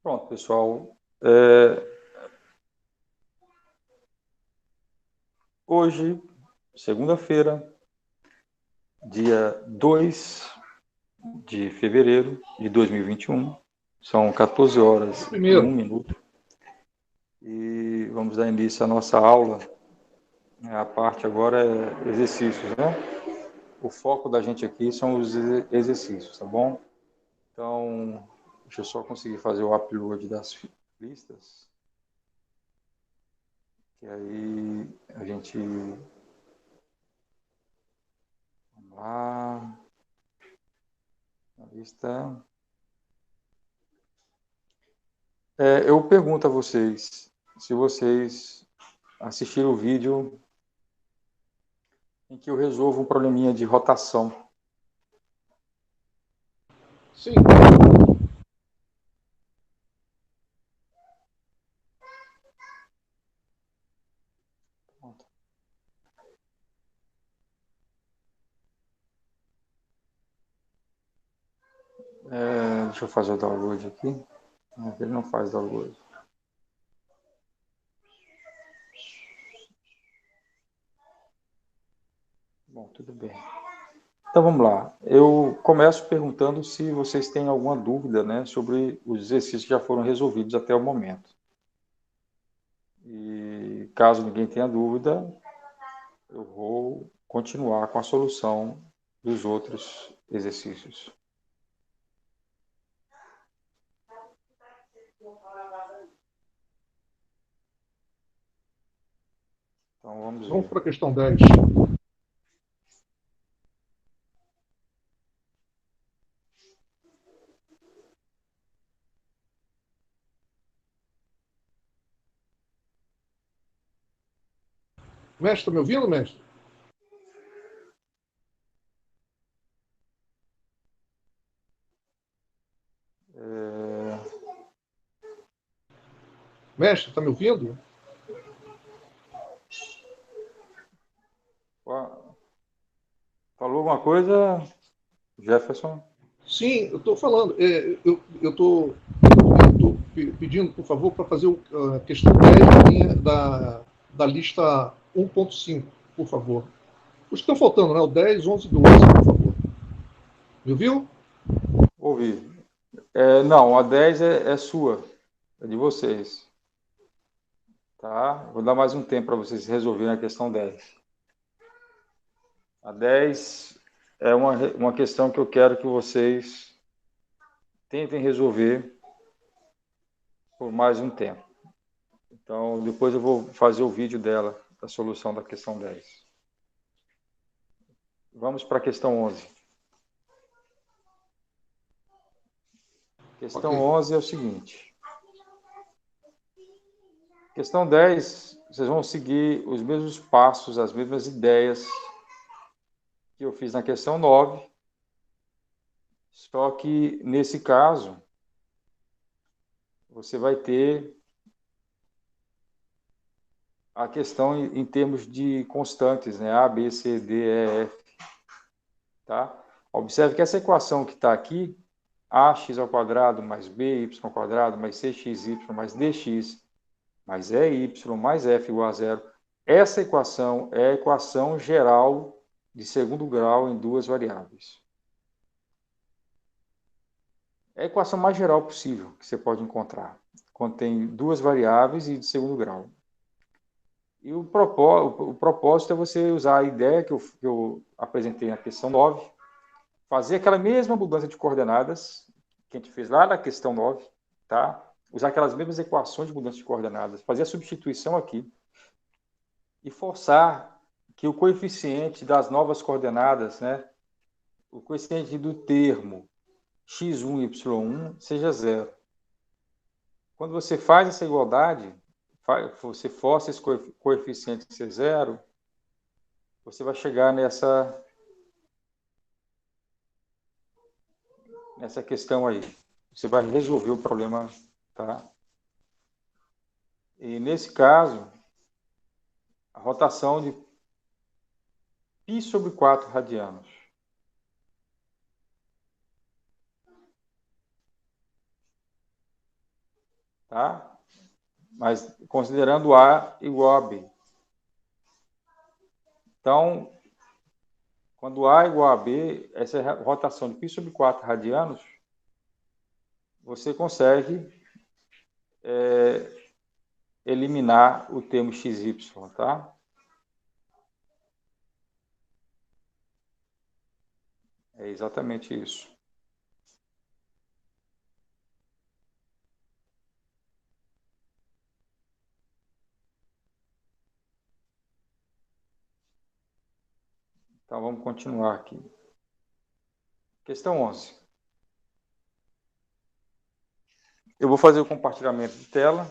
Pronto, pessoal. Hoje, segunda-feira, dia 2 de fevereiro de 2021, são 14 horas e Primeiro, 1 minuto, e vamos dar início à nossa aula. A parte agora é exercícios, né? O foco da gente aqui são os exercícios, tá bom? Então, deixa eu só conseguir fazer o upload das listas, que aí a gente... Vamos lá... A lista... eu pergunto a vocês se vocês assistiram o vídeo em que eu resolvo um probleminha de rotação. sim. Deixa eu fazer o download aqui. Ele não faz download. Bom, tudo bem. Então vamos lá. Eu começo perguntando se vocês têm alguma dúvida, né, sobre os exercícios que já foram resolvidos até o momento. E caso ninguém tenha dúvida, eu vou continuar com a solução dos outros exercícios. Então vamos Vamos ver. para a questão 10. Mestre, está me ouvindo, mestre? Mestre, está me ouvindo? Falou alguma coisa, Jefferson? Sim, eu estou falando. Eu estou pedindo, por favor, para fazer a questão 10 da lista 1.5, por favor. Os que estão faltando, né? O 10, 11 e 12, por favor. Me ouviu? Ouvi. Não, a 10 é sua, é de vocês. Tá? Vou dar mais um tempo para vocês resolverem a questão 10. A 10 é uma questão que eu quero que vocês tentem resolver por mais um tempo. Então, depois eu vou fazer o vídeo dela, da solução da questão 10. Vamos para a questão 11. Questão Ok. 11 é o seguinte. Questão 10, vocês vão seguir os mesmos passos, as mesmas ideias que eu fiz na questão 9, só que nesse caso você vai ter a questão em termos de constantes, né? A, B, C, D, E, F, tá? Observe que essa equação que está aqui, ax ao quadrado mais by ao quadrado mais cxy mais dx mais EY mais F igual a zero. Essa equação é a equação geral de segundo grau em duas variáveis. É a equação mais geral possível que você pode encontrar. Contém duas variáveis e de segundo grau. E o propósito é você usar a ideia que eu apresentei na questão 9, fazer aquela mesma mudança de coordenadas que a gente fez lá na questão 9, tá? Usar aquelas mesmas equações de mudança de coordenadas, fazer a substituição aqui e forçar que o coeficiente das novas coordenadas, né, o coeficiente do termo x1 e y1 seja zero. Quando você faz essa igualdade, você força esse coeficiente ser zero, você vai chegar nessa questão aí. Você vai resolver o problema, tá? E nesse caso, a rotação de π sobre 4 radianos. tá? Mas considerando A igual a B. Então, quando A igual a B, essa rotação de π sobre 4 radianos, você consegue eliminar o termo xy, tá? É exatamente isso. Então, vamos continuar aqui. Questão 11. Eu vou fazer o compartilhamento de tela.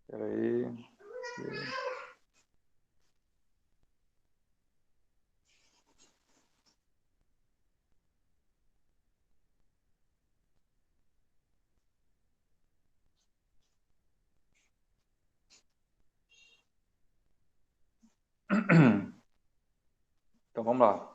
Espera aí. Então, vamos lá.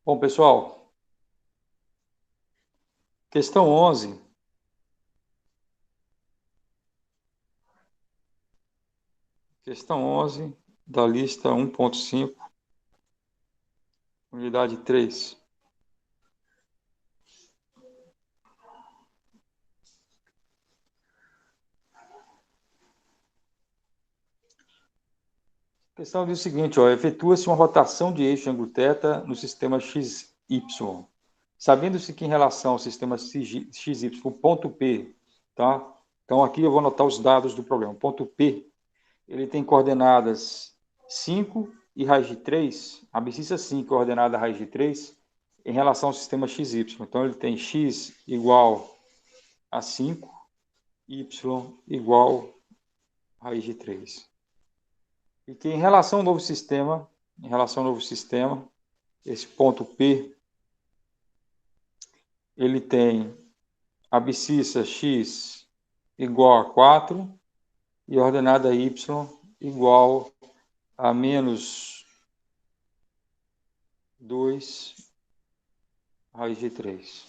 Bom, pessoal, questão 11. Questão 11 da lista 1.5, unidade 3. A questão diz o seguinte, ó, efetua-se uma rotação de eixo de ângulo θ no sistema XY. Sabendo-se que em relação ao sistema XY, o ponto P, tá? Então aqui eu vou anotar os dados do problema. O ponto P, ele tem coordenadas 5 e raiz de 3, abscissa 5 coordenada raiz de 3, em relação ao sistema XY. Então ele tem x igual a 5, y igual a raiz de 3. E que em relação ao novo sistema, esse ponto P, ele tem abscissa x igual a 4 e ordenada y igual a menos 2 raiz de 3.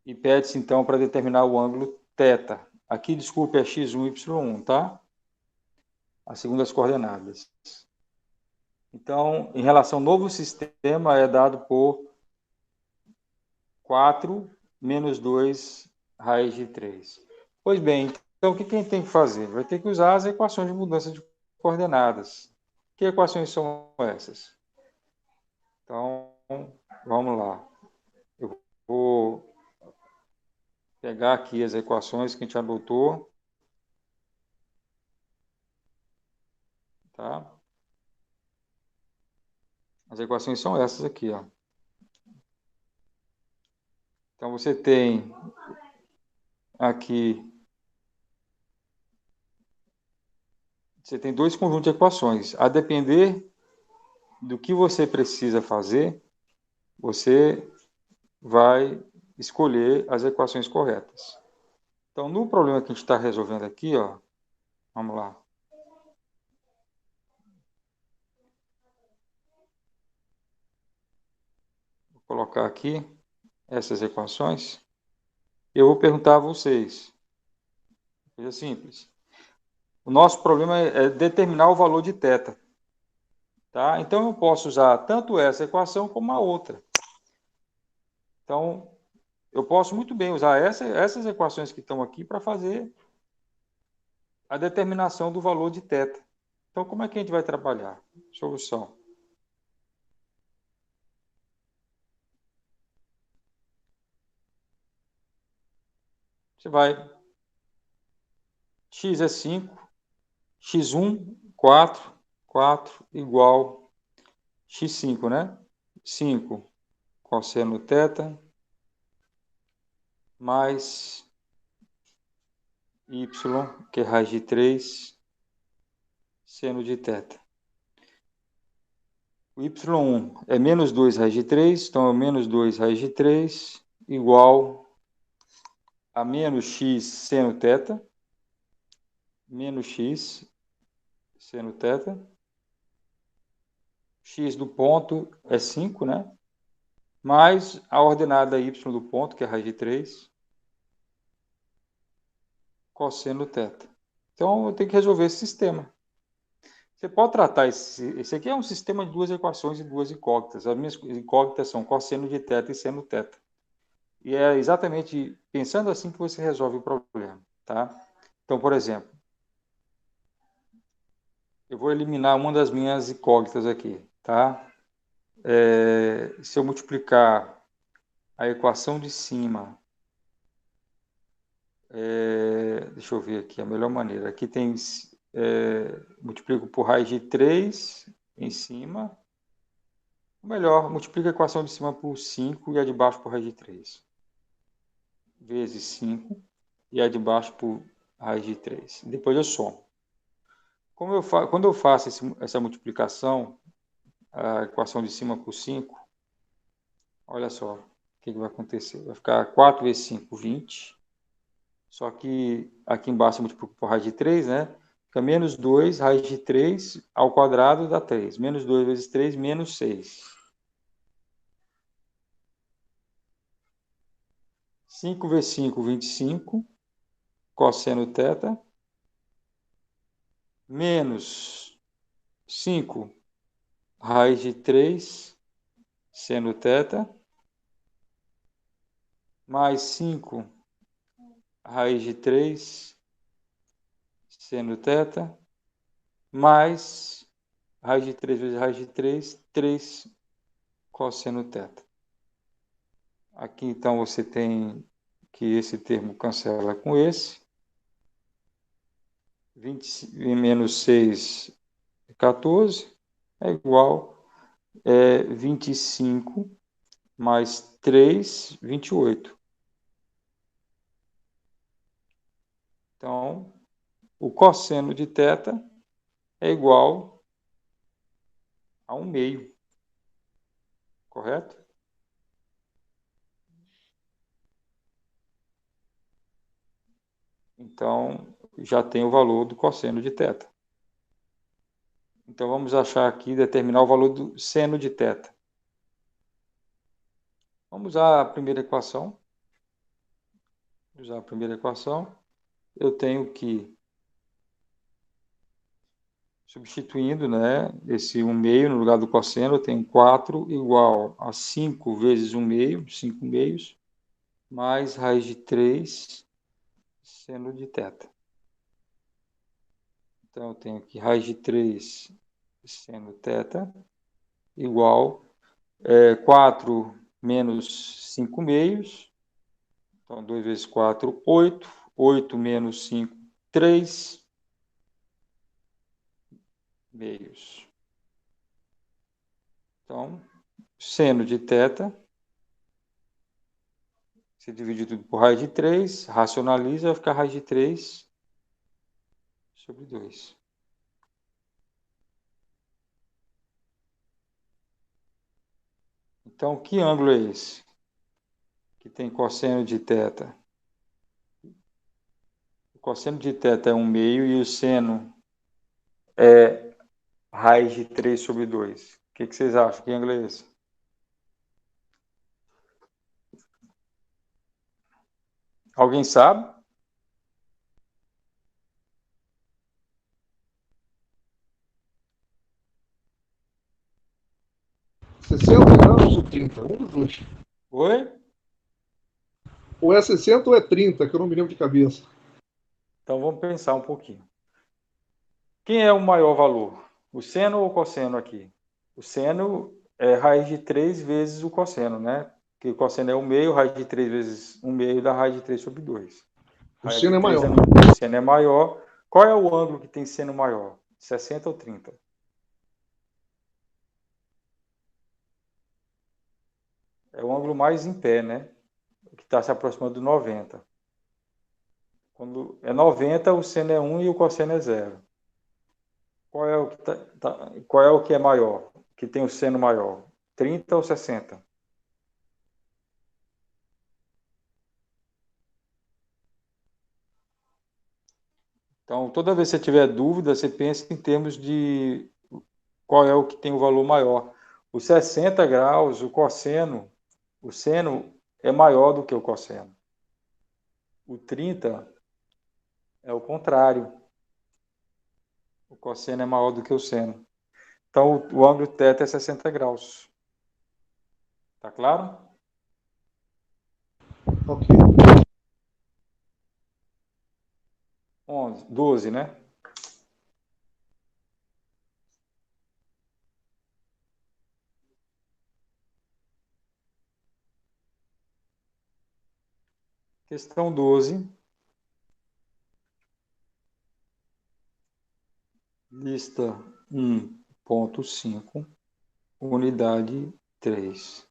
E pede-se, então, para determinar o ângulo θ. Aqui, desculpe, é x1, y1, tá? As segundas coordenadas. Então, em relação ao novo sistema, é dado por 4 menos 2 raiz de 3. Pois bem, então o que a gente tem que fazer? Vai ter que usar as equações de mudança de coordenadas. Que equações são essas? Então, vamos lá. Eu vou pegar aqui as equações que a gente anotou. Tá? As equações são essas aqui, ó. Então, você tem aqui, você tem dois conjuntos de equações. A depender do que você precisa fazer, você vai escolher as equações corretas. Então, no problema que a gente está resolvendo aqui, ó, vamos lá. Vou colocar aqui essas equações. Eu vou perguntar a vocês. Coisa simples. O nosso problema é determinar o valor de θ. Tá? Então, eu posso usar tanto essa equação como a outra. Então, eu posso muito bem usar essas equações que estão aqui para fazer a determinação do valor de θ. Então, como é que a gente vai trabalhar? Solução. Você vai... x é 5, x1, 4 igual x5, né? 5 cosseno θ mais y, que é raiz de 3, seno de θ. O y1 é menos 2 raiz de 3, então é menos 2 raiz de 3 igual a menos x seno θ, menos x seno θ. X do ponto é 5, né? Mais a ordenada y do ponto, que é raiz de 3, cosseno θ. Então, eu tenho que resolver esse sistema. Você pode tratar esse aqui é um sistema de duas equações e duas incógnitas. As minhas incógnitas são cosseno de θ e seno θ. E é exatamente pensando assim que você resolve o problema, tá? Então, por exemplo, eu vou eliminar uma das minhas incógnitas aqui, tá? Se eu multiplicar a equação de cima, deixa eu ver aqui a melhor maneira. Aqui tem, multiplico por raiz de 3 em cima. Ou melhor, multiplico a equação de cima por 5 e a de baixo por raiz de 3. Vezes 5 e a de baixo por raiz de 3. Depois eu somo. Quando eu faço essa multiplicação, a equação de cima por 5, olha só o que vai acontecer. Vai ficar 4 vezes 5, 20. Só que aqui embaixo eu multiplico por raiz de 3, né? Fica menos 2, raiz de 3 ao quadrado dá 3. Menos 2 vezes 3, menos 6. 5 vezes 5, 25. Cosseno θ. Menos 5, raiz de 3, seno θ. Mais 5, raiz de 3, seno θ. Mais raiz de 3 vezes raiz de 3, 3 cosseno θ. Aqui, então, você tem que esse termo cancela com esse. 20, menos 6, 14, é igual 25 mais 3, 28. Então, o cosseno de θ é igual a 1 meio, correto? Então, já tem o valor do cosseno de θ. Então, vamos achar aqui, determinar o valor do seno de θ. Vamos usar a primeira equação. Usar a primeira equação. Eu tenho que, substituindo, né, esse 1 meio no lugar do cosseno, eu tenho 4 igual a 5 vezes 1 meio, 5 meios, mais raiz de 3 seno de θ. Então, eu tenho aqui raiz de 3 seno θ igual 4 menos 5 meios. Então, 2 vezes 4, 8. 8 menos 5, 3 meios. Então, seno de θ, se dividir tudo por raiz de 3, racionaliza, vai ficar raiz de 3 sobre 2. Então, que ângulo é esse? Que tem cosseno de θ. O cosseno de θ é 1 meio e o seno é raiz de 3 sobre 2. O que vocês acham? Que ângulo é esse? Alguém sabe? R$ 60 ou 30? Um dos dois. Oi? Ou é 60 ou é 30, que eu não me lembro de cabeça. Então vamos pensar um pouquinho. Quem é o maior valor? O seno ou o cosseno aqui? O seno é raiz de 3 vezes o cosseno, né? Porque o cosseno é 1 meio, raiz de 3 vezes 1 meio dá raiz de 3 sobre 2. O Raiz de seno é 3 maior. é 1, o seno é maior. Qual é o ângulo que tem seno maior? 60 ou 30? É o ângulo mais em pé, né? Que está se aproximando do 90. Quando é 90, o seno é 1 e o cosseno é 0. Qual é o que, qual é o que é maior? Que tem o seno maior? 30 ou 60? Então, toda vez que você tiver dúvida, você pensa em termos de qual é o que tem o valor maior. Os 60 graus, o seno é maior do que o cosseno. O 30 é o contrário. O cosseno é maior do que o seno. Então, o ângulo θ é 60 graus. Tá claro? Ok. 11, 12, né? Questão 12. Lista 1.5, unidade 3.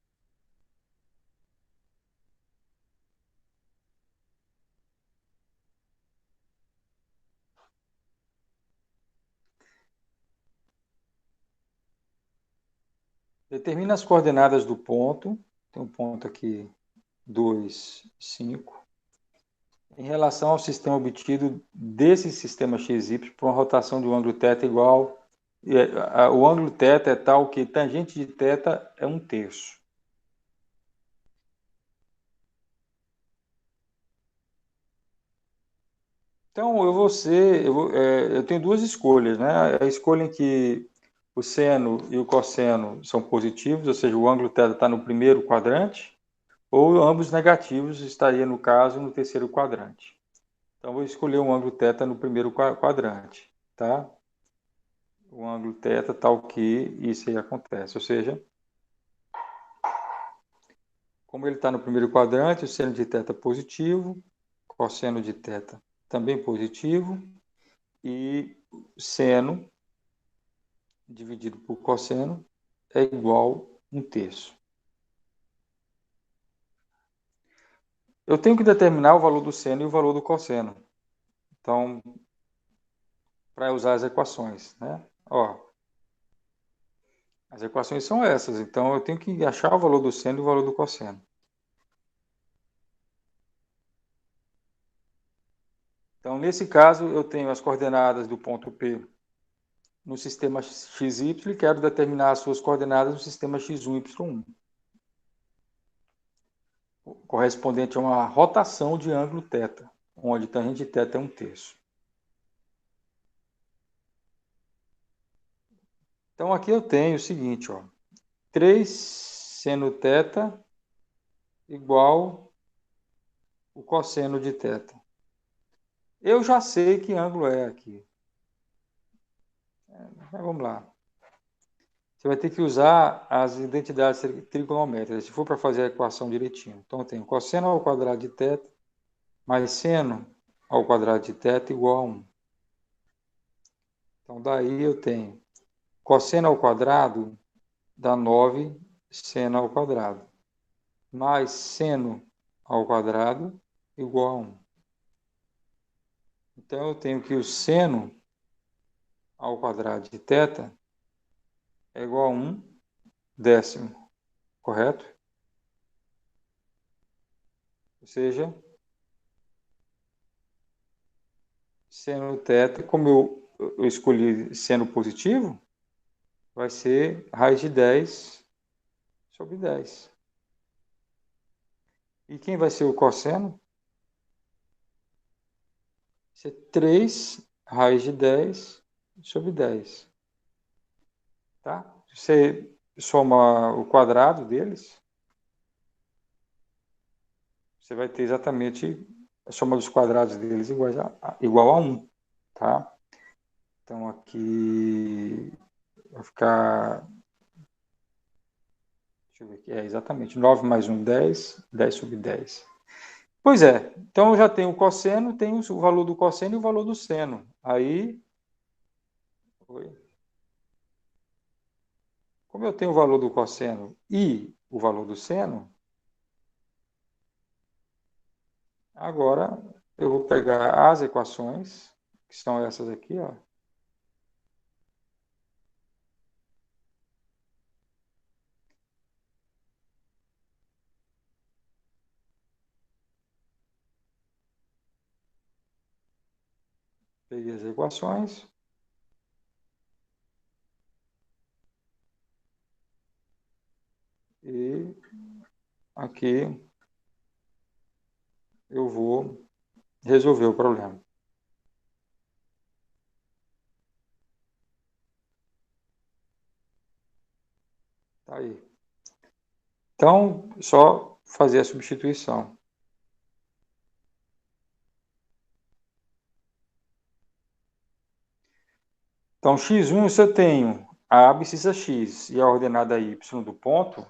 Determina as coordenadas do ponto. Tem um ponto aqui, 2, 5. Em relação ao sistema obtido desse sistema XY por uma rotação de um ângulo θ igual. O ângulo θ é tal que tangente de θ é 1/3. Então, eu tenho duas escolhas, né? A escolha em que o seno e o cosseno são positivos, ou seja, o ângulo θ está no primeiro quadrante, ou ambos negativos estaria, no caso, no terceiro quadrante. Então, vou escolher um ângulo θ no primeiro quadrante, tá? O ângulo θ tal que isso aí acontece, ou seja, como ele está no primeiro quadrante, o seno de θ positivo, cosseno de θ também positivo, e seno dividido por cosseno é igual a 1/3. Eu tenho que determinar o valor do seno e o valor do cosseno. Então, para usar as equações, né? Ó, as equações são essas. Então, eu tenho que achar o valor do seno e o valor do cosseno. Então, nesse caso, eu tenho as coordenadas do ponto P no sistema XY e quero determinar as suas coordenadas no sistema X1, Y1. Correspondente a uma rotação de ângulo θ, onde tangente de θ é 1/3. Então, aqui eu tenho o seguinte, ó. 3 seno θ igual o cosseno de θ. Eu já sei que ângulo é aqui. Mas vamos lá. Você vai ter que usar as identidades trigonométricas, se for para fazer a equação direitinho. Então, eu tenho cosseno ao quadrado de θ mais seno ao quadrado de θ igual a 1. Então, daí eu tenho cosseno ao quadrado dá 9 seno ao quadrado, mais seno ao quadrado igual a 1. Então, eu tenho que o seno ao quadrado de θ é igual a 1/10, correto? Ou seja, seno θ, como eu escolhi seno positivo, vai ser raiz de 10 sobre 10. E quem vai ser o cosseno? Isso é 3 raiz de 10 sobre 10. Tá? Você soma o quadrado deles, você vai ter exatamente a soma dos quadrados deles igual a 1. Tá? Então, aqui vai ficar... Deixa eu ver aqui. Exatamente. 9 mais 1, 10. 10 sobre 10. Pois é. Então, eu já tenho o cosseno, tenho o valor do cosseno e o valor do seno. Aí... Como eu tenho o valor do cosseno e o valor do seno, agora eu vou pegar as equações, que são essas aqui, ó. Peguei as equações. E aqui eu vou resolver o problema. Tá aí. Então, só fazer a substituição. Então, x1, se eu tenho a abscissa x e a ordenada y do ponto,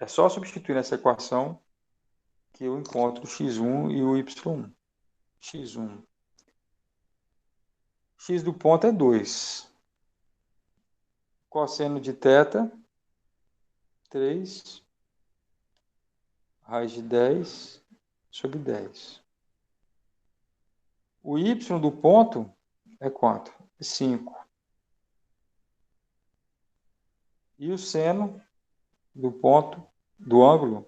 é só substituir nessa equação que eu encontro o x1 e o y1. x1. X do ponto é 2. Cosseno de θ, 3 raiz de 10 sobre 10. O y do ponto é quanto? 5. E o seno do ponto, do ângulo,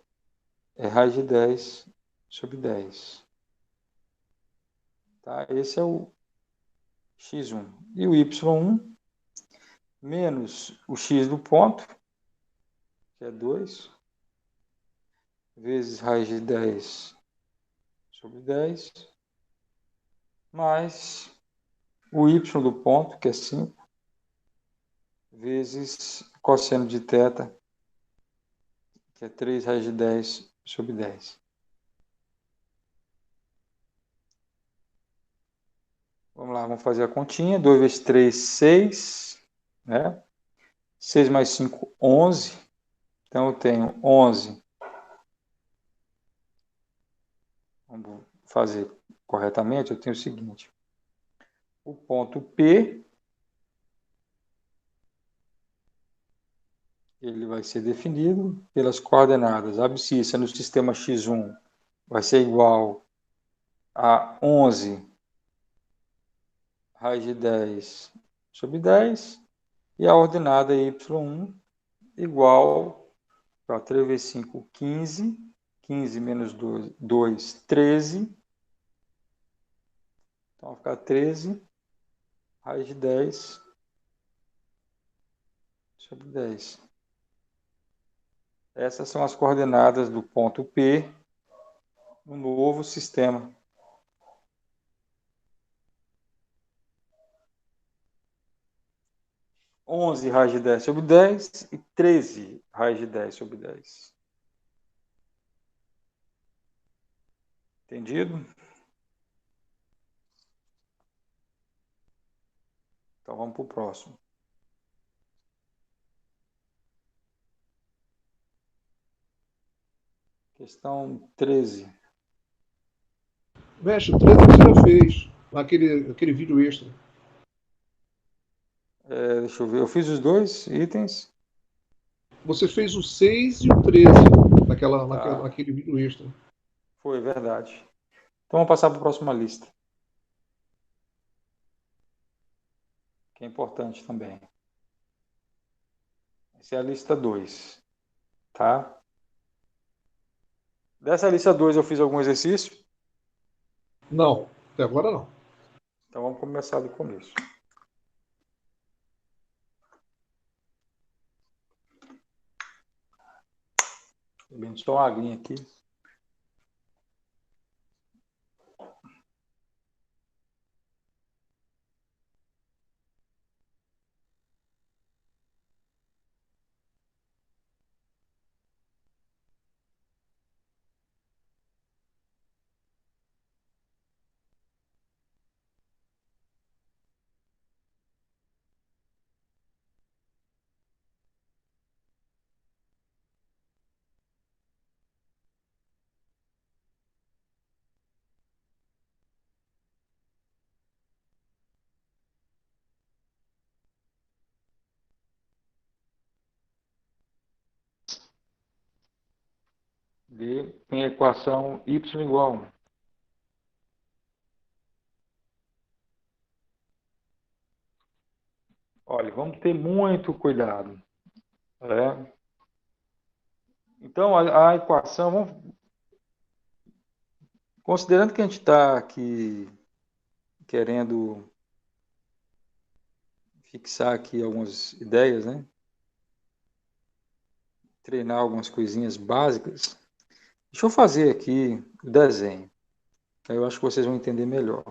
é raiz de 10 sobre 10. Tá? Esse é o x1. E o y1 menos o x do ponto, que é 2, vezes raiz de 10 sobre 10, mais o y do ponto, que é 5, vezes cosseno de θ, que é 3 raiz de 10 sobre 10. Vamos lá, vamos fazer a continha. 2 vezes 3, 6. Né? 6 mais 5, 11. Então, eu tenho 11. Vamos fazer corretamente. Eu tenho o seguinte. O ponto P, ele vai ser definido pelas coordenadas. A abscissa no sistema x1 vai ser igual a 11 raiz de 10 sobre 10. E a ordenada y1 igual a 3 vezes 5, 15. 15 menos 2, 13. Então, vai ficar 13 raiz de 10 sobre 10. Essas são as coordenadas do ponto P no novo sistema. Onze raiz de 10 sobre 10 e 13 raiz de 10 sobre 10. Entendido? Então, vamos para o próximo. Questão 13. Mestre, o 13 você já fez, naquele vídeo extra. Deixa eu ver. Eu fiz os dois itens. Você fez o 6 e o 13 naquele vídeo extra. Foi, verdade. Então, vamos passar para a próxima lista. Que é importante também. Essa é a lista 2. Tá? Dessa lista 2 eu fiz algum exercício? Não, até agora não. Então vamos começar do começo. Bebendo só uma aguinha aqui. D tem a equação y igual a 1. Olha, vamos ter muito cuidado. Né? Então, a equação, considerando que a gente está aqui querendo fixar aqui algumas ideias, né? Treinar algumas coisinhas básicas, deixa eu fazer aqui o desenho. Aí eu acho que vocês vão entender melhor.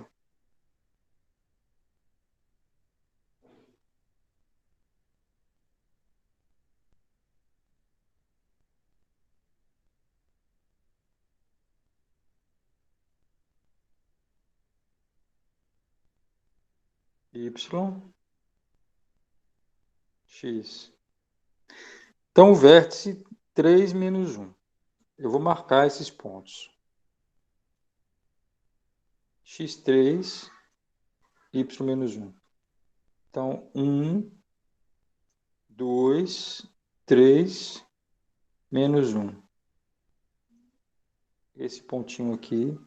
Y, X. Então, o vértice 3 menos 1. Eu vou marcar esses pontos. X3, Y menos 1. Então, 1, 2, 3, menos 1. Esse pontinho aqui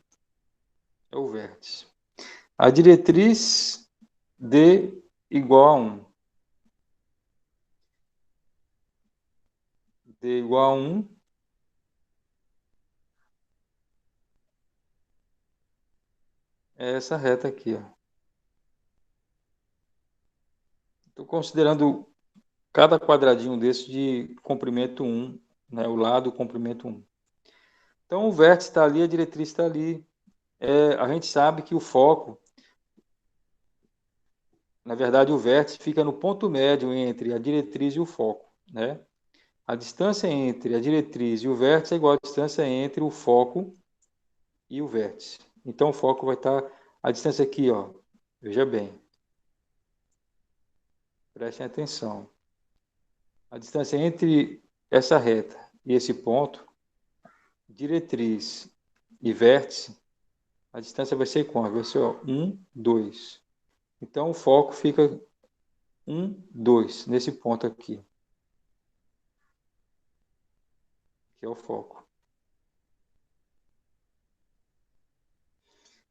é o vértice. A diretriz D igual a 1. D igual a 1. É essa reta aqui. Estou considerando cada quadradinho desse de comprimento 1, né? O lado comprimento 1. Então, o vértice está ali, a diretriz está ali. A gente sabe que o foco, na verdade, o vértice fica no ponto médio entre a diretriz e o foco, né? A distância entre a diretriz e o vértice é igual à distância entre o foco e o vértice. Então, o foco vai estar a distância aqui, ó. Veja bem. Prestem atenção. A distância entre essa reta e esse ponto, diretriz e vértice, a distância vai ser quanto? Vai ser 1, 2. Então, o foco fica 1, 2, nesse ponto aqui. Que é o foco.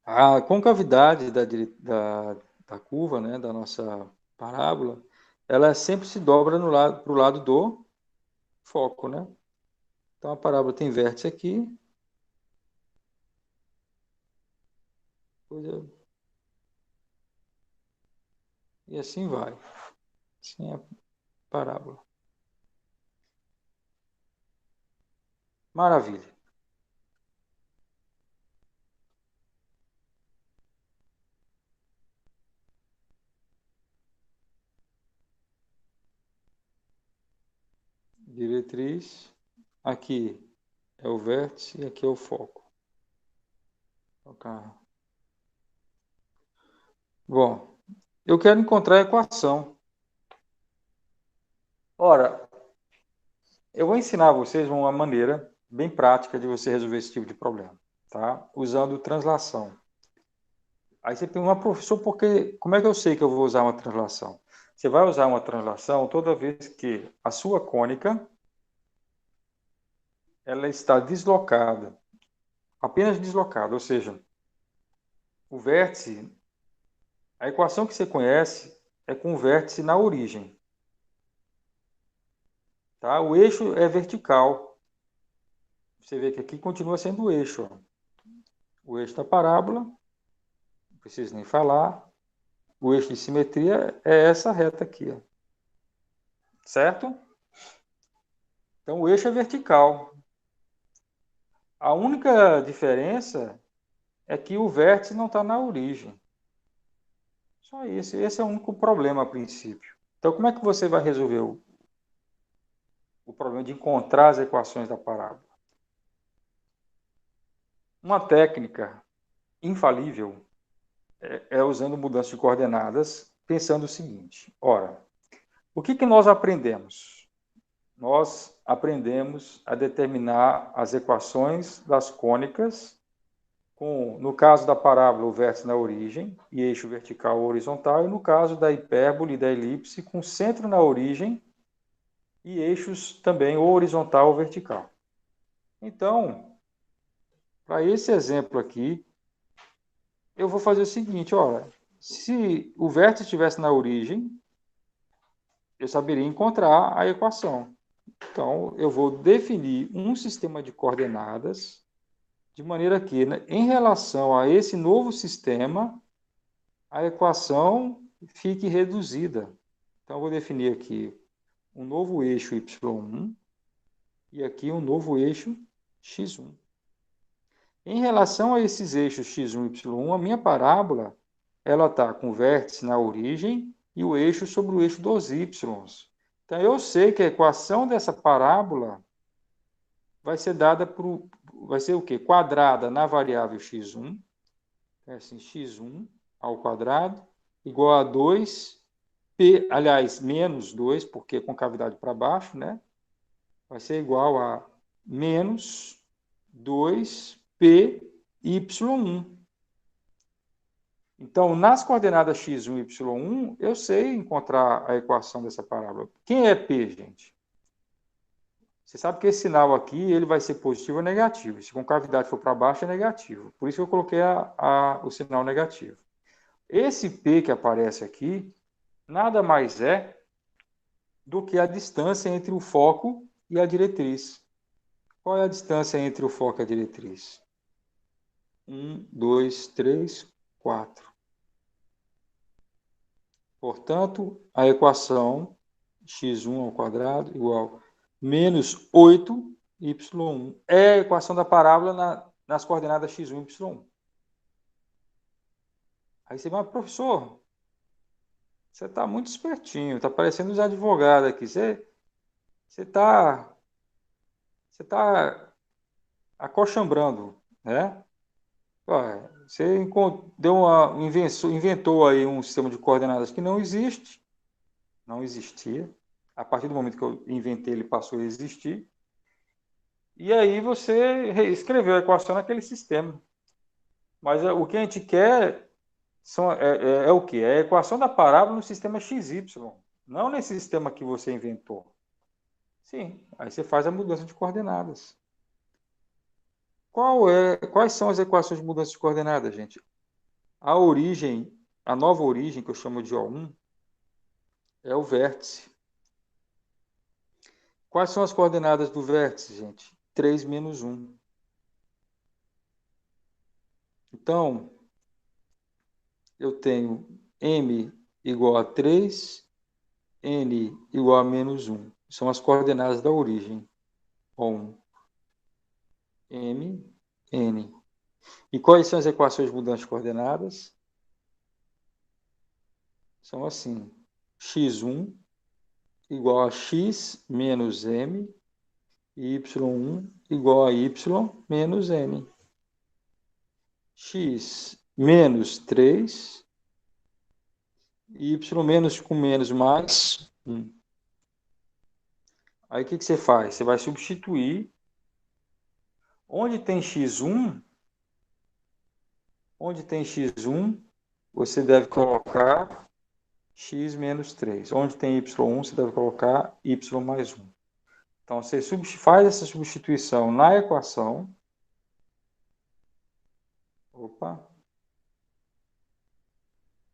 A concavidade da curva, né, da nossa parábola, ela sempre se dobra para o lado do foco, né? Então, a parábola tem vértice aqui. E assim vai. Assim é a parábola. Maravilha. Diretriz. Aqui é o vértice e aqui é o foco. Bom, eu quero encontrar a equação. Ora, eu vou ensinar a vocês uma maneira bem prática de você resolver esse tipo de problema, tá? Usando translação. Aí você pergunta, professor, como é que eu sei que eu vou usar uma translação? Você vai usar uma translação toda vez que a sua cônica ela está deslocada, apenas deslocada, ou seja, o vértice, a equação que você conhece é com o vértice na origem. Tá? O eixo é vertical. Você vê que aqui continua sendo o eixo. Ó. O eixo da parábola, não preciso nem falar. O eixo de simetria é essa reta aqui. Ó. Certo? Então, o eixo é vertical. A única diferença é que o vértice não está na origem. Só isso. Esse é o único problema a princípio. Então, como é que você vai resolver o problema de encontrar as equações da parábola? Uma técnica infalível é usando mudança de coordenadas, pensando o seguinte: ora, o que nós aprendemos? Nós aprendemos a determinar as equações das cônicas, com, no caso da parábola, o vértice na origem e eixo vertical ou horizontal, e no caso da hipérbole e da elipse, com centro na origem e eixos também ou horizontal ou vertical. Então, para esse exemplo aqui, eu vou fazer o seguinte, olha, se o vértice estivesse na origem, eu saberia encontrar a equação. Então, eu vou definir um sistema de coordenadas de maneira que, né, em relação a esse novo sistema, a equação fique reduzida. Então, eu vou definir aqui um novo eixo y1 e aqui um novo eixo x1. Em relação a esses eixos x1 e y1, a minha parábola ela está com o vértice na origem e o eixo sobre o eixo dos y. Então, eu sei que a equação dessa parábola vai ser dada por... vai ser o quê? Quadrada na variável x1. É assim, x1 ao quadrado igual a 2p, aliás, menos 2, porque é com cavidade para baixo, né? Vai ser igual a menos 2py1. Então, nas coordenadas x1 e y1, eu sei encontrar a equação dessa parábola. Quem é p, gente? Você sabe que esse sinal aqui ele vai ser positivo ou negativo. Se com cavidade for para baixo, é negativo. Por isso que eu coloquei o sinal negativo. Esse P que aparece aqui, nada mais é do que a distância entre o foco e a diretriz. Qual é a distância entre o foco e a diretriz? 1, 2, 3, 4. Portanto, a equação x1 ao quadrado igual menos 8y1 é a equação da parábola nas coordenadas x1 e y1. Aí você vai, professor, você está muito espertinho, está parecendo os advogados aqui. Você está acochambrando, né? Você inventou aí um sistema de coordenadas que não existe, não existia. A partir do momento que eu inventei, ele passou a existir. E aí você reescreveu a equação naquele sistema. Mas o que a gente quer é o quê? É a equação da parábola no sistema XY, não nesse sistema que você inventou. Sim, aí você faz a mudança de coordenadas. Quais são as equações de mudança de coordenadas, gente? A nova origem, que eu chamo de O1, é o vértice. Quais são as coordenadas do vértice, gente? 3 menos 1. Então, eu tenho m igual a 3, n igual a menos 1. São as coordenadas da origem. O1, m, n. E quais são as equações de mudança de coordenadas? São assim, x1 igual a x menos m e y1 igual a y menos m. X menos 3, y menos com menos mais 1. Aí o que você faz? Você vai substituir. Onde tem x1, você deve colocar x menos 3. Onde tem y1, você deve colocar y mais 1. Então, você faz essa substituição na equação. Opa.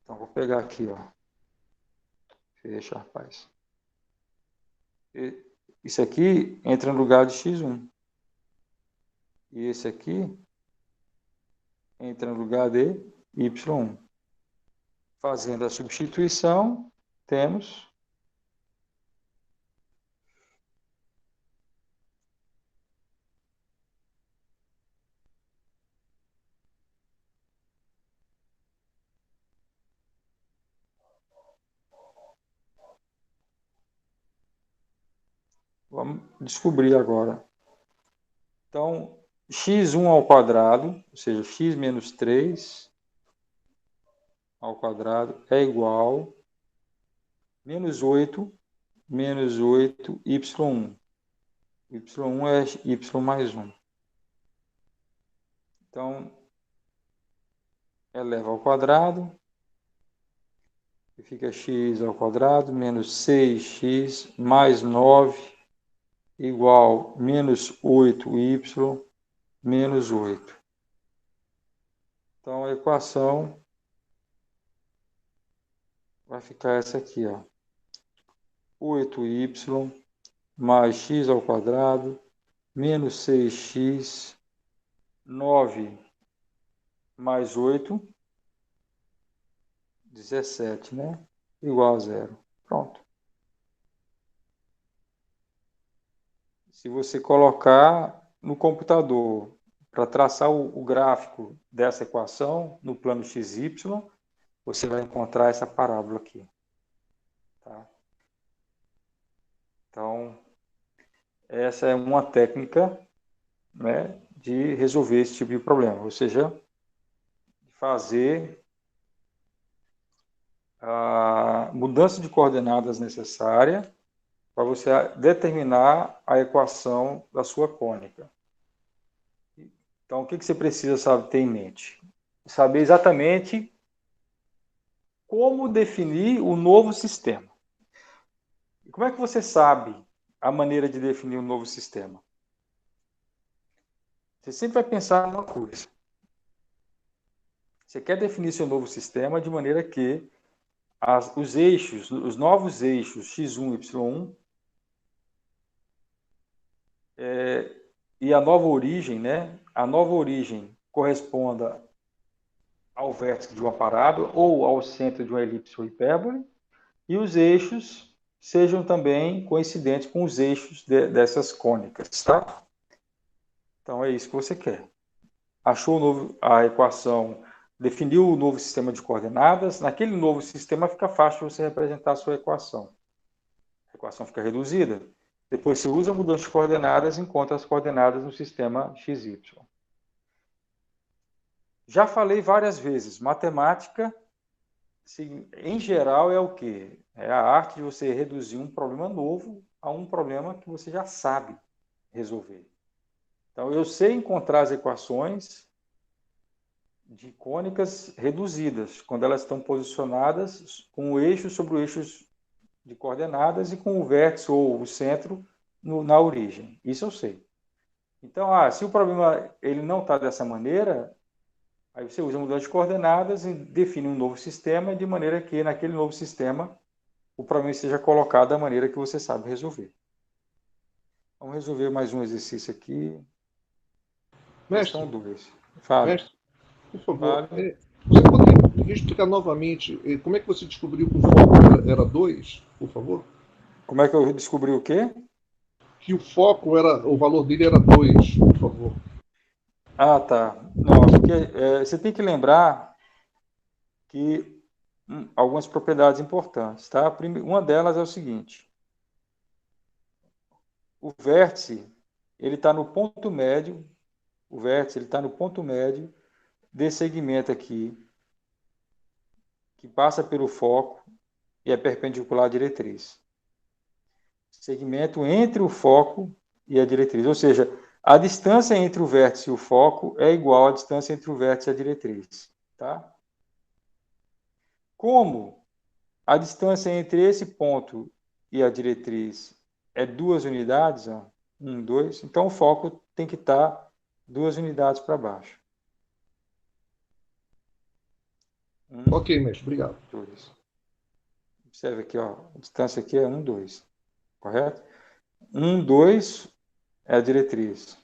Então, vou pegar aqui, ó. Fecha, rapaz. Isso aqui entra no lugar de x1. E esse aqui entra no lugar de y1. Fazendo a substituição, temos vamos descobrir agora. Então, x1 ao quadrado, ou seja, x menos 3 ao quadrado é igual a menos 8 y1. y1 é y mais 1. Então, eleva ao quadrado e fica x ao quadrado menos 6x mais 9 igual menos 8y menos 8. Então, a equação vai ficar essa aqui, ó. 8y mais x ao quadrado menos 6x, 9 mais 8, 17, né? Igual a zero. Pronto. Se você colocar no computador para traçar o gráfico dessa equação no plano XY, você vai encontrar essa parábola aqui. Tá? Então, essa é uma técnica, né, de resolver esse tipo de problema, ou seja, fazer a mudança de coordenadas necessária para você determinar a equação da sua cônica. Então, o que você precisa ter em mente? Saber exatamente como definir o novo sistema. E como é que você sabe a maneira de definir um novo sistema? Você sempre vai pensar numa coisa. Você quer definir seu novo sistema de maneira que os eixos, os novos eixos x1 e y1 e a nova origem, né? A nova origem corresponda ao vértice de uma parábola ou ao centro de uma elipse ou hipérbole, e os eixos sejam também coincidentes com os eixos dessas cônicas, tá? Então é isso que você quer. Achou a equação, definiu o novo sistema de coordenadas, naquele novo sistema fica fácil você representar a sua equação. A equação fica reduzida. Depois você usa a mudança de coordenadas e encontra as coordenadas no sistema XY. Já falei várias vezes, matemática, em geral, é o quê? É a arte de você reduzir um problema novo a um problema que você já sabe resolver. Então, eu sei encontrar as equações de cônicas reduzidas, quando elas estão posicionadas com o eixo sobre o eixo de coordenadas e com o vértice ou o centro na origem. Isso eu sei. Então, se o problema ele não está dessa maneira, aí você usa a mudança de coordenadas e define um novo sistema, de maneira que naquele novo sistema o problema seja colocado da maneira que você sabe resolver. Vamos resolver mais um exercício aqui. Mestre, Questão 2. Fale. mestre, por favor, Fale. você poderia me explicar novamente como é que você descobriu que o foco era 2, por favor? Como é que eu descobri o quê? Que o foco o valor dele era 2, por favor. Ah, tá. Não, porque você tem que lembrar que algumas propriedades importantes, tá? Uma delas é o seguinte: o vértice ele está no ponto médio, o vértice ele está no ponto médio desse segmento aqui, que passa pelo foco e é perpendicular à diretriz. Segmento entre o foco e a diretriz, ou seja, a distância entre o vértice e o foco é igual à distância entre o vértice e a diretriz, tá? Como a distância entre esse ponto e a diretriz é 2 unidades, ó, 1, 2, então o foco tem que estar 2 unidades para baixo. Ok, mestre, obrigado. 2. Observe aqui, ó, a distância aqui é 1, 2, correto? 1, 2 é a diretriz.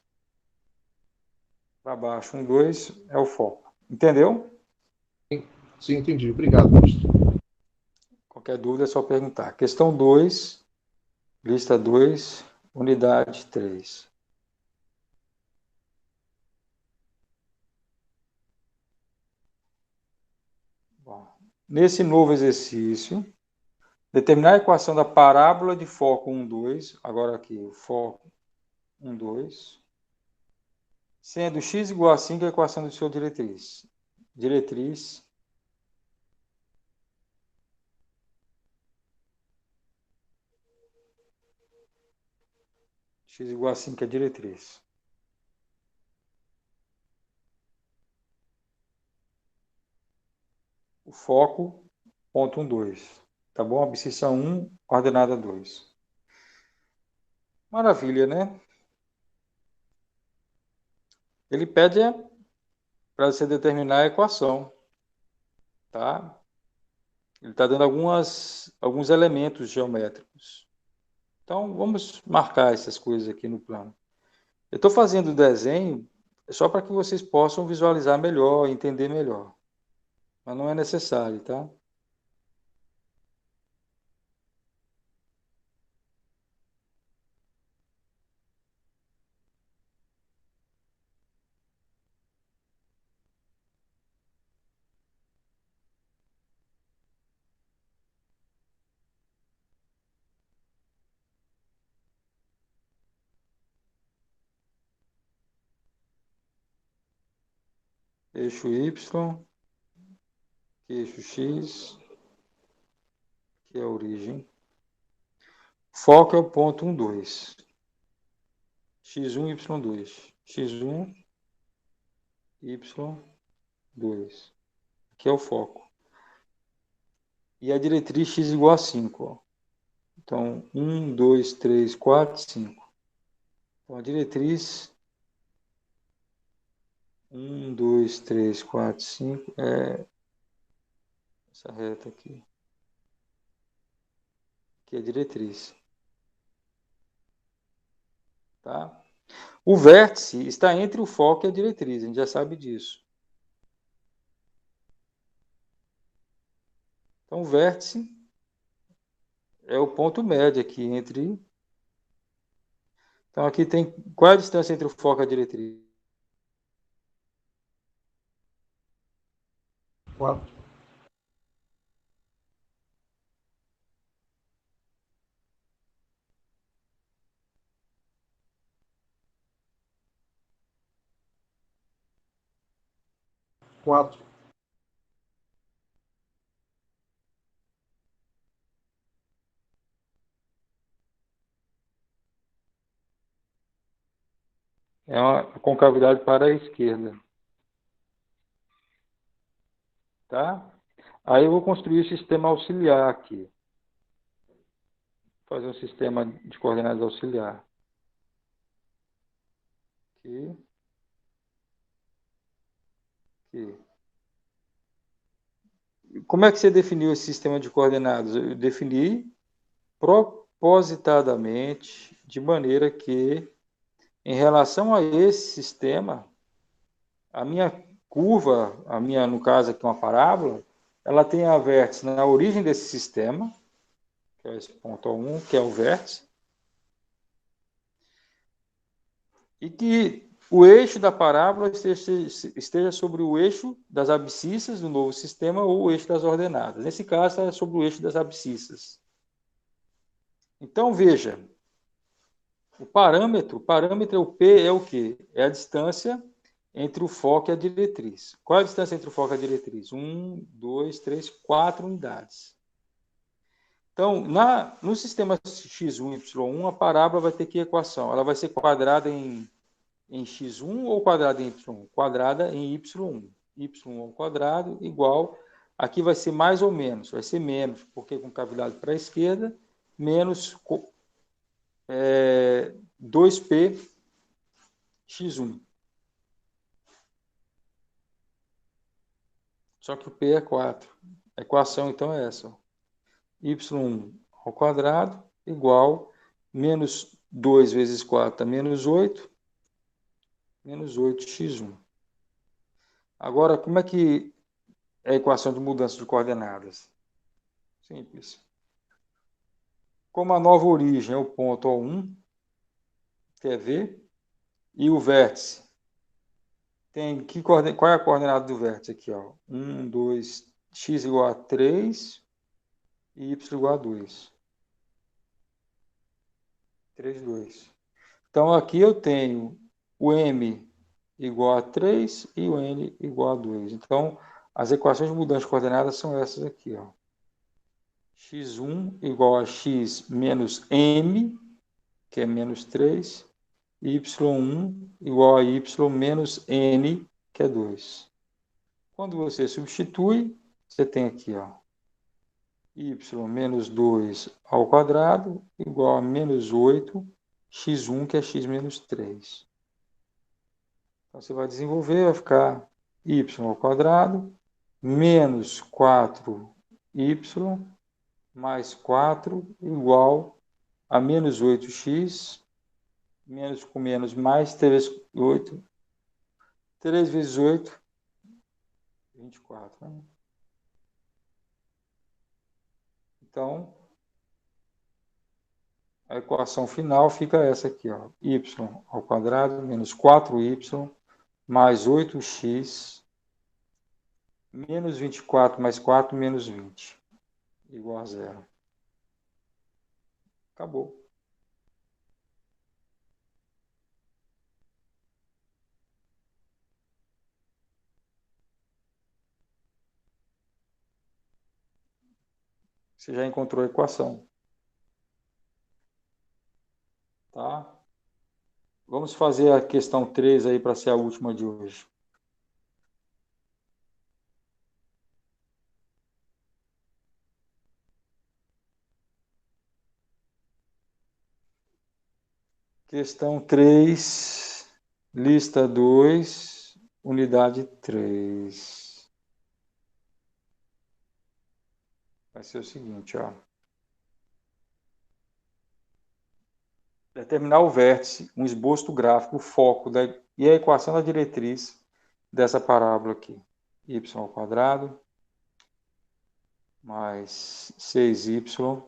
Para baixo, 1, 2 é o foco. Entendeu? Sim, entendi. Obrigado, mestre. Qualquer dúvida é só perguntar. Questão 2, lista 2, unidade 3. Bom, nesse novo exercício, determinar a equação da parábola de foco 1, 2, agora aqui, o foco 1, 2, sendo x igual a 5 a equação do seu diretriz. Diretriz x igual a 5 é diretriz. O foco, ponto 1, 2. Tá bom? Abscissa 1, coordenada 2. Maravilha, né? Ele pede para você determinar a equação, tá? Ele está dando alguns elementos geométricos. Então, vamos marcar essas coisas aqui no plano. Eu estou fazendo o desenho só para que vocês possam visualizar melhor, entender melhor. Mas não é necessário, tá? Eixo Y, eixo X, que é a origem. Foco é o ponto 1, 2. X1, Y2. X1, Y2. Aqui é o foco. E a diretriz X igual a 5. Ó. Então, 1, 2, 3, 4, 5. Então, a diretriz 1, 2, 3, 4, 5 é essa reta aqui. Aqui é a diretriz. Tá? O vértice está entre o foco e a diretriz, a gente já sabe disso. Então, o vértice é o ponto médio aqui entre... Então, aqui tem... Qual é a distância entre o foco e a diretriz? 4. 4. É uma concavidade para a esquerda. Tá? Aí eu vou construir o sistema auxiliar aqui. Fazer um sistema de coordenadas auxiliar. Aqui. Aqui. Como é que você definiu esse sistema de coordenadas? Eu defini propositadamente, de maneira que, em relação a esse sistema, a minha curva, no caso aqui uma parábola, ela tem a vértice na origem desse sistema, que é esse ponto 1, que é o vértice, e que o eixo da parábola esteja sobre o eixo das abscissas do novo sistema ou o eixo das ordenadas. Nesse caso, é sobre o eixo das abscissas. Então, veja, o parâmetro o P é o quê? É a distância entre o foco e a diretriz. Qual é a distância entre o foco e a diretriz? 1, 2, 3, 4 unidades. Então, no sistema x1, y1, a parábola vai ter que equação? Ela vai ser quadrada em x1 ou quadrada em y1? Quadrada em y1. y ao quadrado igual, aqui vai ser mais ou menos, vai ser menos, porque com cavidade para a esquerda, menos 2p x1. Só que o p é 4. A equação, então, é essa. Ó. Y1 ao quadrado igual menos 2 vezes 4 é menos 8, menos 8x1. Agora, como é que é a equação de mudança de coordenadas? Simples. Como a nova origem é o ponto O1, que é V, e o vértice tem qual é a coordenada do vértice aqui? Ó? 1, 2, x igual a 3 e y igual a 2. 3, 2. Então, aqui eu tenho o m igual a 3 e o n igual a 2. Então, as equações de mudança de coordenadas são essas aqui. Ó. x1 igual a x menos m, que é menos 3, e y1 igual a y menos n, que é 2. Quando você substitui, você tem aqui, ó, y menos 2 ao quadrado igual a menos 8 x1, que é x menos 3. Então, você vai desenvolver, vai ficar y ao quadrado menos 4y mais 4 igual a menos 8x, menos com menos mais 3, 8. 3 vezes 8, 24. Né? Então, a equação final fica essa aqui, ó. Y ao quadrado menos 4y mais 8x menos 24 mais 4 menos 20 igual a zero. Acabou. Você já encontrou a equação. Tá? Vamos fazer a questão 3 aí para ser a última de hoje. Questão 3, lista 2, unidade 3. Vai ser o seguinte, ó. Determinar o vértice, um esboço gráfico, o foco e a equação da diretriz dessa parábola aqui. Y ao quadrado mais 6y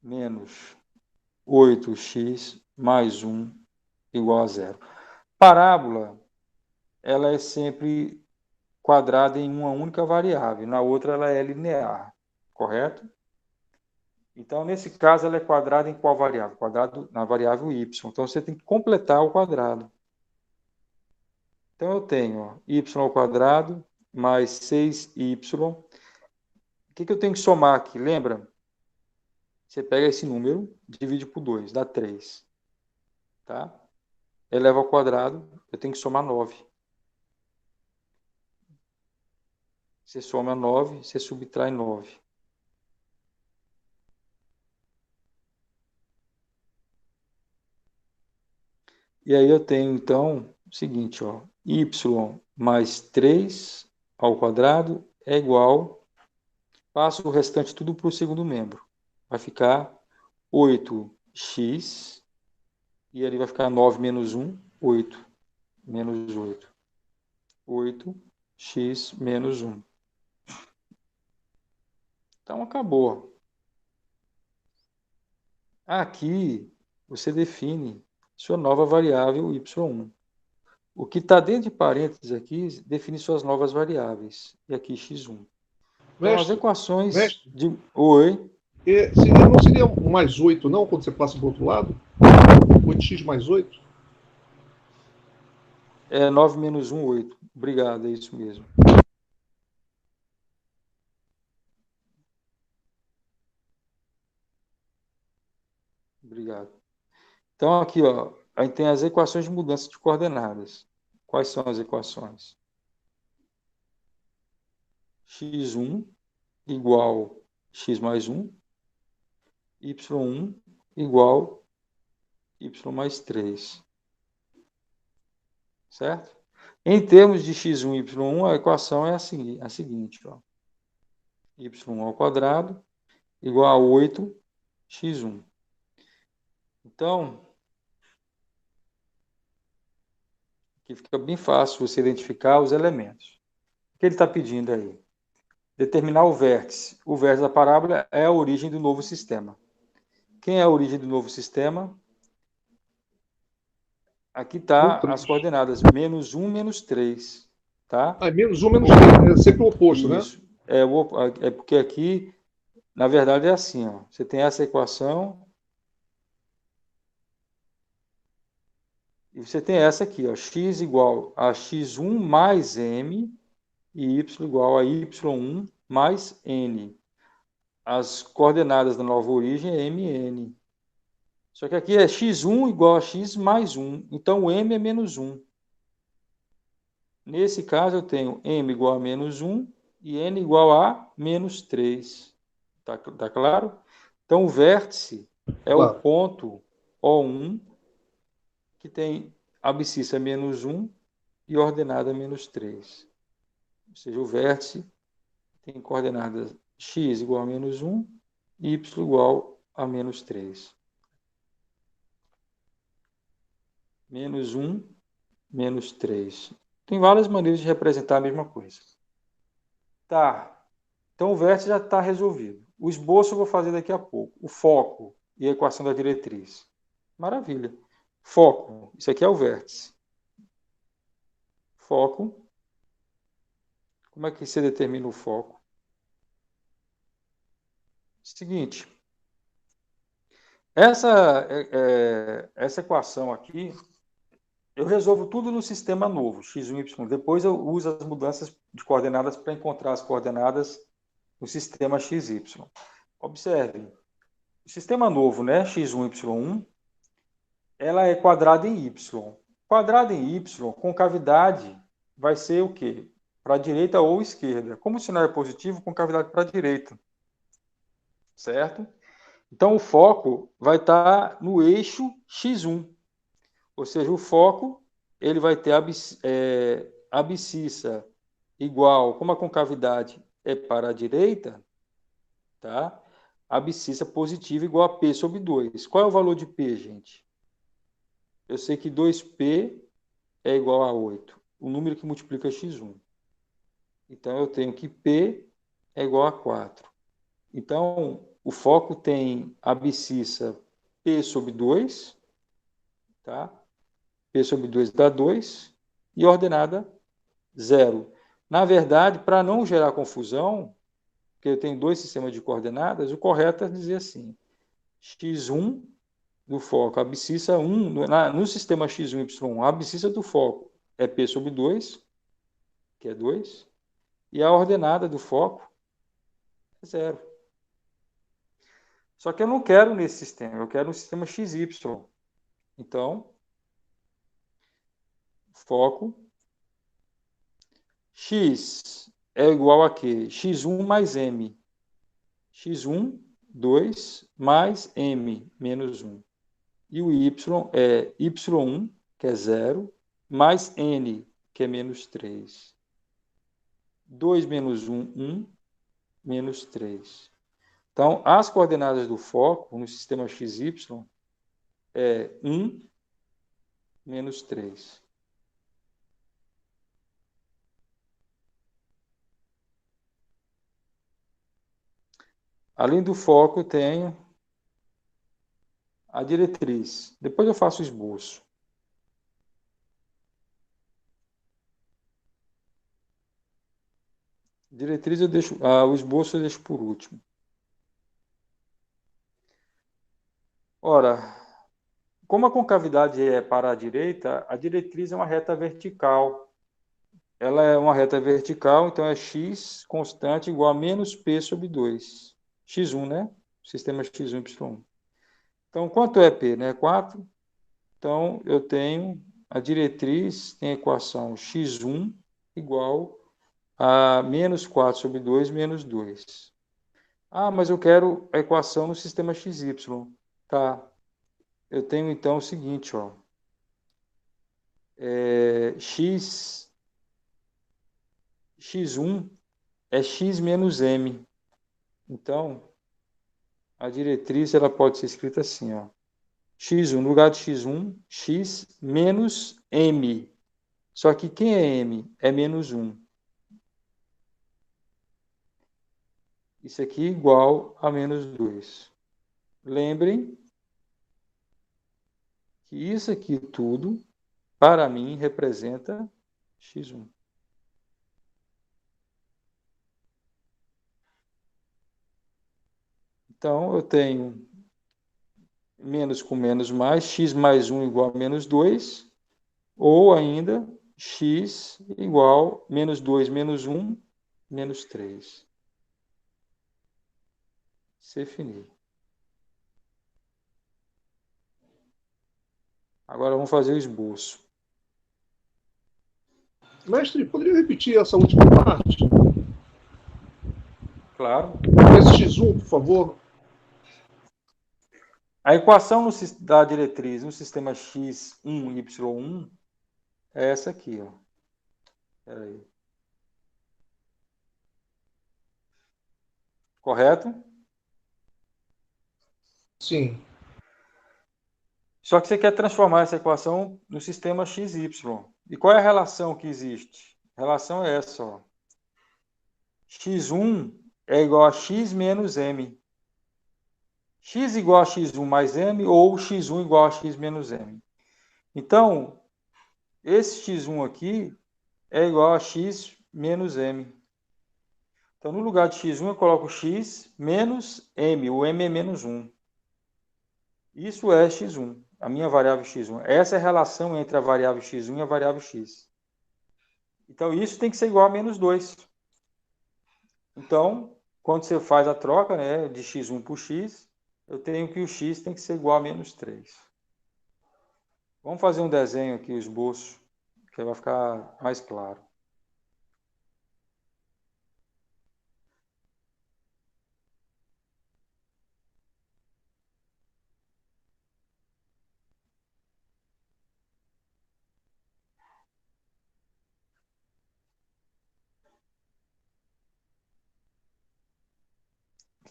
menos 8x mais 1 igual a zero. Parábola, ela é sempre quadrada em uma única variável, na outra ela é linear, correto? Então, nesse caso, ela é quadrada em qual variável? Quadrado na variável y. Então, você tem que completar o quadrado. Então, eu tenho ó, y ao quadrado mais 6y. O que eu tenho que somar aqui? Lembra? Você pega esse número, divide por 2, dá 3. Tá? Eleva ao quadrado, eu tenho que somar 9. Você soma 9, você subtrai 9. E aí eu tenho, então, o seguinte, ó, y mais 3 ao quadrado é igual, passo o restante tudo para o segundo membro. Vai ficar 8x, e ali vai ficar 9 menos 1, 8, menos 8. 8x menos 1. Então, acabou. Aqui, você define sua nova variável y1. O que está dentro de parênteses aqui define suas novas variáveis. E aqui x1. Então, as equações de... Oi? Não seria mais 8, não, quando você passa para o outro lado? 8x mais 8? É 9 menos 1, 8. Obrigado, é isso mesmo. Obrigado. Então, aqui, ó, aí tem as equações de mudança de coordenadas. Quais são as equações? x1 igual x mais 1, y1 igual y mais 3. Certo? Em termos de x1 e y1, a equação é a seguinte. Ó. Y1 ao quadrado igual a 8x1. Então, aqui fica bem fácil você identificar os elementos. O que ele está pedindo aí? Determinar o vértice. O vértice da parábola é a origem do novo sistema. Quem é a origem do novo sistema? Aqui está as coordenadas menos 1, menos 3. Tá? Menos 1, menos 3. É sempre o oposto, isso, né? É porque aqui, na verdade, é assim. Ó. Você tem essa equação e você tem essa aqui. Ó, x igual a x1 mais m e y igual a y1 mais n. As coordenadas da nova origem é mn. Só que aqui é x1 igual a x mais 1. Então, o m é menos 1. Nesse caso, eu tenho m igual a menos 1 e n igual a menos 3. Tá claro? Então, o vértice é claro. o ponto O1, que tem abscissa menos 1 e ordenada menos 3. Ou seja, o vértice tem coordenadas x igual a menos 1 e y igual a menos 3. Menos 1, menos 3. Tem várias maneiras de representar a mesma coisa. Tá. Então o vértice já está resolvido. O esboço eu vou fazer daqui a pouco. O foco e a equação da diretriz. Maravilha. Foco. Isso aqui é o vértice. Foco. Como é que você determina o foco? Seguinte. Essa equação aqui, eu resolvo tudo no sistema novo, x1, y. Depois eu uso as mudanças de coordenadas para encontrar as coordenadas no sistema xy. Observe, o sistema novo, né, x1, y1, ela é quadrada em y. Quadrada em y, concavidade vai ser o quê? Para a direita ou esquerda. Como o sinal é positivo, concavidade para a direita. Certo? Então, o foco vai estar no eixo x1. Ou seja, o foco ele vai ter abscissa igual, como a concavidade é para a direita, tá? Abscissa positiva igual a P sobre 2. Qual é o valor de P, gente? Eu sei que 2P é igual a 8, o número que multiplica x1. Então, eu tenho que P é igual a 4. Então, o foco tem abscissa P sobre 2, tá? P sobre 2 dá 2, e ordenada 0. Na verdade, para não gerar confusão, porque eu tenho dois sistemas de coordenadas, o correto é dizer assim, x1 do foco, abscissa 1, no sistema x1, y1, a abscissa do foco é P sobre 2, que é 2, e a ordenada do foco é 0. Só que eu não quero nesse sistema, eu quero no sistema xy. Então, foco x é igual a quê? x1 mais m. x1, 2, mais m, menos 1. E o y é y1, que é 0, mais n, que é menos 3. 2 menos 1, 1, menos 3. Então, as coordenadas do foco no sistema xy é 1, menos 3. Além do foco, eu tenho a diretriz. Depois eu faço o esboço. Diretriz eu deixo, o esboço eu deixo por último. Ora, como a concavidade é para a direita, a diretriz é uma reta vertical. Ela é uma reta vertical, então é x constante igual a menos p sobre 2. x1, né? Sistema x1, y1. Então, quanto é p? Né? 4. Então, eu tenho a diretriz, tem a equação x1 igual a menos 4 sobre 2 menos 2. Ah, mas eu quero a equação no sistema xy. Tá. Eu tenho, então, o seguinte, ó. X1 é x menos m. Então, a diretriz ela pode ser escrita assim, ó. x1, no lugar de x1, x menos m. Só que quem é m? É menos 1. Isso aqui é igual a menos 2. Lembrem que isso aqui tudo, para mim, representa x1. Então, eu tenho menos com menos mais, x mais 1 igual a menos 2, ou ainda x igual a menos 2 menos 1, menos 3. Se definir. Agora vamos fazer o esboço. Mestre, poderia repetir essa última parte? Claro. Esse x1, por favor. A equação da diretriz no sistema x1, y1 é essa aqui, ó. Espera aí. Correto? Sim. Só que você quer transformar essa equação no sistema XY. E qual é a relação que existe? A relação é essa, ó. X1 é igual a x menos m. X igual a x1 mais m ou x1 igual a x menos m. Então, esse x1 aqui é igual a x menos m. Então, no lugar de x1, eu coloco x menos m. O m é menos 1. Isso é x1, a minha variável x1. Essa é a relação entre a variável x1 e a variável x. Então, isso tem que ser igual a menos 2. Então, quando você faz a troca, né, de x1 por x, eu tenho que o x tem que ser igual a menos 3. Vamos fazer um desenho aqui, o esboço, que vai ficar mais claro.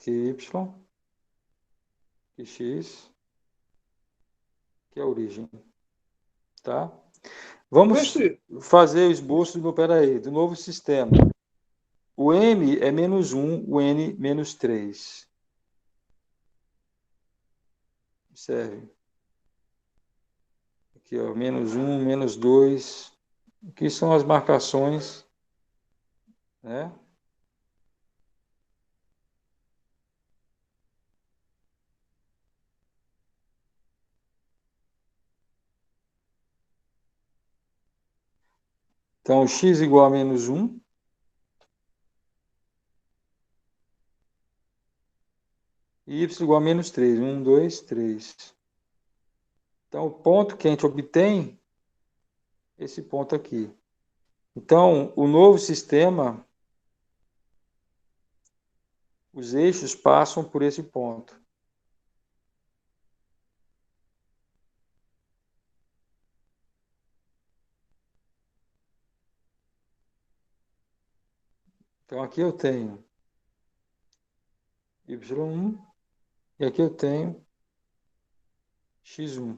Aqui y, aqui x, que é a origem. Tá? Vamos Mestre, fazer o esboço do novo sistema. O m é menos 1, o n menos 3. Observe. Aqui, ó, menos 1, menos 2. Aqui são as marcações, né? Então, x igual a menos 1. E y igual a menos 3. 1, 2, 3. Então, o ponto que a gente obtém é esse ponto aqui. Então, o novo sistema, os eixos passam por esse ponto. Então, aqui eu tenho y1 e aqui eu tenho x1.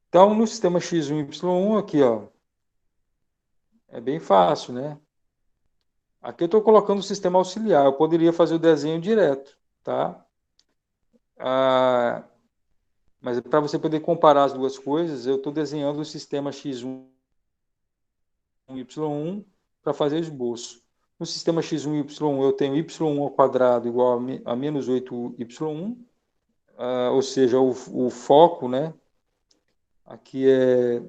Então, no sistema x1 e y1, aqui, ó, é bem fácil, né? Aqui eu estou colocando o sistema auxiliar. Eu poderia fazer o desenho direto, tá? Mas para você poder comparar as duas coisas, eu estou desenhando o sistema x1 e y1 para fazer o esboço. No sistema x1 e y1, eu tenho y1 ao quadrado igual a menos 8y1, ou seja, o foco, né? Aqui é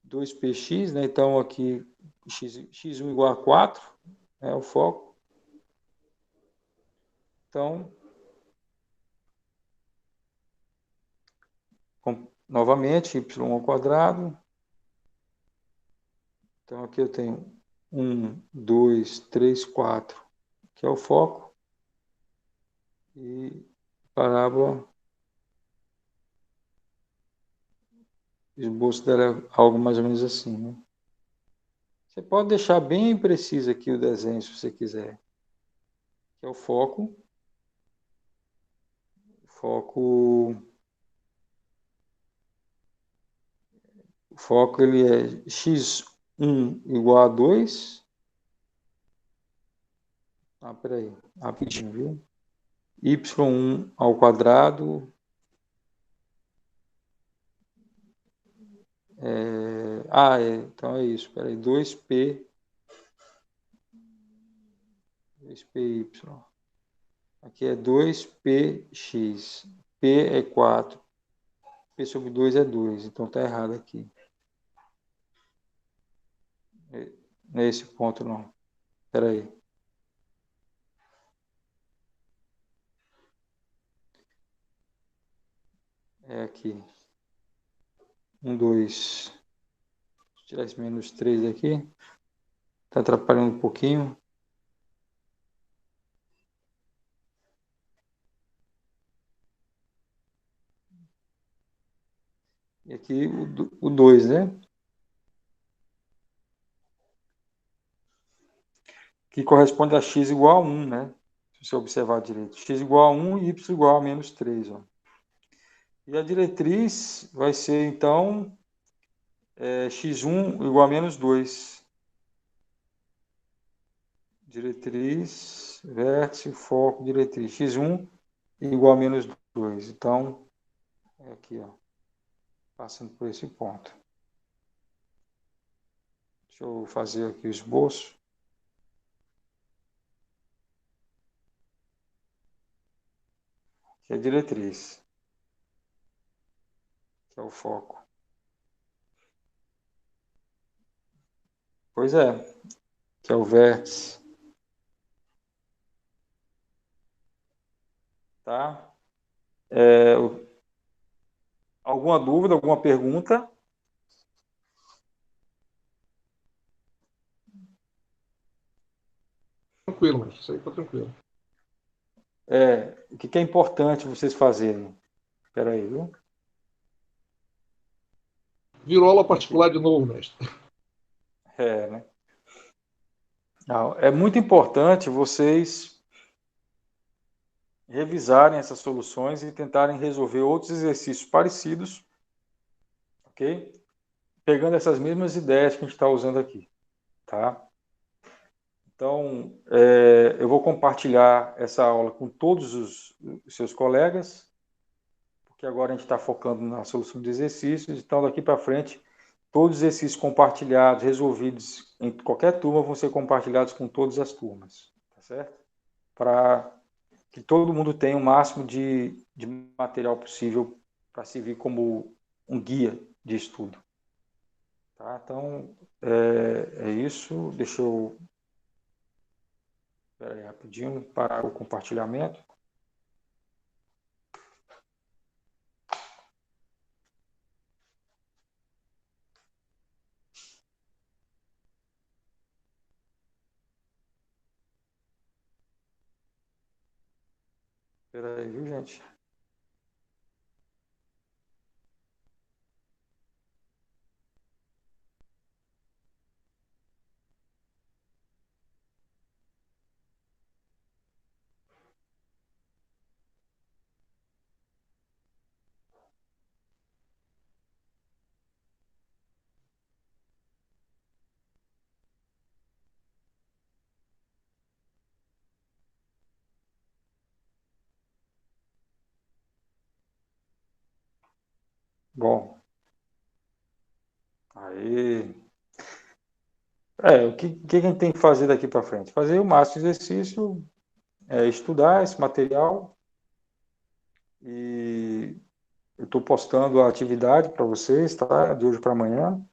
2px, né? Então, aqui x1 igual a 4, é o foco. Então, novamente, y ao quadrado. Então, aqui eu tenho 1, 2, 3, 4, que é o foco. E parábola, o esboço dela é algo mais ou menos assim, né? Você pode deixar bem preciso aqui o desenho, se você quiser. Que é o foco. O foco ele é x1 igual a 2. Peraí, rapidinho, viu? y1 ao quadrado então é isso, peraí, 2p 2py. Aqui é 2px. P é 4. P sobre 2 é 2. Então tá errado aqui. Não é esse ponto, não. Espera aí. É aqui. 1, 2. Vou tirar esse menos 3 aqui. Tá atrapalhando um pouquinho. E aqui o 2, né? Que corresponde a x igual a 1, né? Se você observar direito. X igual a 1 e y igual a menos 3. Ó. E a diretriz vai ser, então, x1 igual a menos 2. Diretriz, vértice, foco, diretriz. x1 igual a menos 2. Então, é aqui, ó, passando por esse ponto. Deixa eu fazer aqui o esboço. Que é a diretriz, que é o foco. Pois é, que é o vértice. Tá? Alguma dúvida, alguma pergunta? Tranquilo, mas isso aí tá tranquilo. O que é importante vocês fazerem? Espera aí, viu? Virou aula particular de novo, mestre. Né? Não, é muito importante vocês revisarem essas soluções e tentarem resolver outros exercícios parecidos, ok? Pegando essas mesmas ideias que a gente está usando aqui, tá? Então, eu vou compartilhar essa aula com todos os seus colegas, porque agora a gente está focando na solução de exercícios, então daqui para frente, todos esses compartilhados, resolvidos em qualquer turma, vão ser compartilhados com todas as turmas, tá certo? Para que todo mundo tenha o máximo de material possível para servir como um guia de estudo. Tá? Então, é isso. Deixa eu Espera aí, rapidinho, parar o compartilhamento. Espera aí, viu, gente? Bom, aí. O que a gente tem que fazer daqui para frente? Fazer o máximo de exercício, estudar esse material e eu estou postando a atividade para vocês, tá? De hoje para amanhã.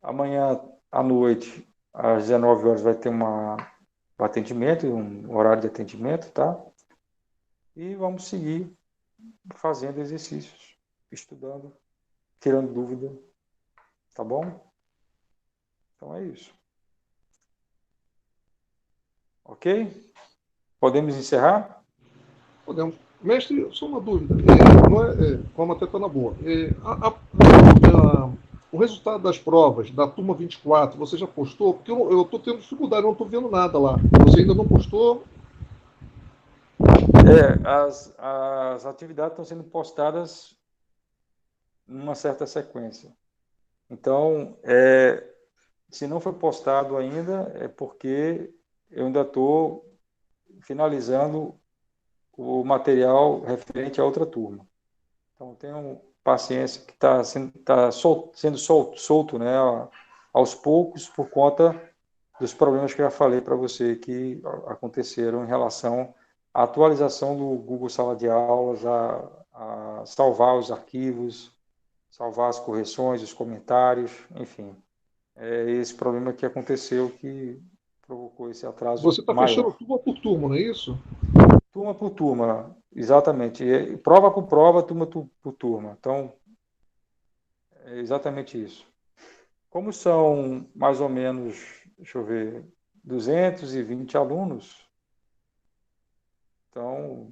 Amanhã à noite, às 19 horas, vai ter um atendimento, um horário de atendimento, tá? E vamos seguir fazendo exercícios, estudando, tirando dúvida, tá bom? Então é isso. Ok? Podemos encerrar? Podemos. Mestre, só uma dúvida. Não vamos até estar na boa. O resultado das provas da turma 24, você já postou? Porque eu estou tendo dificuldade, eu não estou vendo nada lá. Você ainda não postou? As atividades estão sendo postadas numa certa sequência. Então, se não foi postado ainda, é porque eu ainda estou finalizando o material referente a outra turma. Então, tenham paciência que está sendo solto, né, aos poucos, por conta dos problemas que eu já falei para você que aconteceram em relação à atualização do Google Sala de Aulas, a salvar os arquivos, salvar as correções, os comentários, enfim. É esse problema que aconteceu que provocou esse atraso Você está fechando maior. turma por turma, não é isso? Turma por turma, exatamente. Prova por prova, turma por turma. Então, é exatamente isso. Como são mais ou menos, deixa eu ver, 220 alunos, então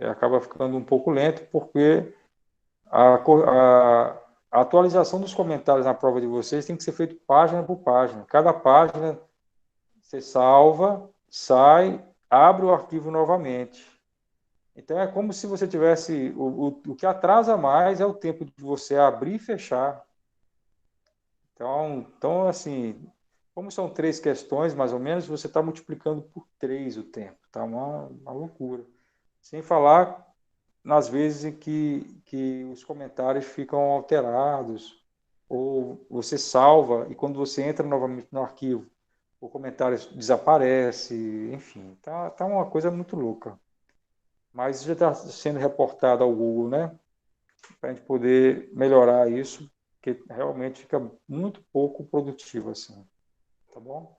acaba ficando um pouco lento, porque a, a atualização dos comentários na prova de vocês tem que ser feito página por página. Cada página você salva, sai, abre o arquivo novamente. Então, é como se você tivesse... O que atrasa mais é o tempo de você abrir e fechar. Então, assim, como são 3 questões, mais ou menos, você está multiplicando por 3 o tempo. Tá uma loucura. Sem falar nas vezes em que os comentários ficam alterados, ou você salva, e quando você entra novamente no arquivo, o comentário desaparece, enfim, tá uma coisa muito louca. Mas já está sendo reportado ao Google, né? Para a gente poder melhorar isso, porque realmente fica muito pouco produtivo assim. Tá bom?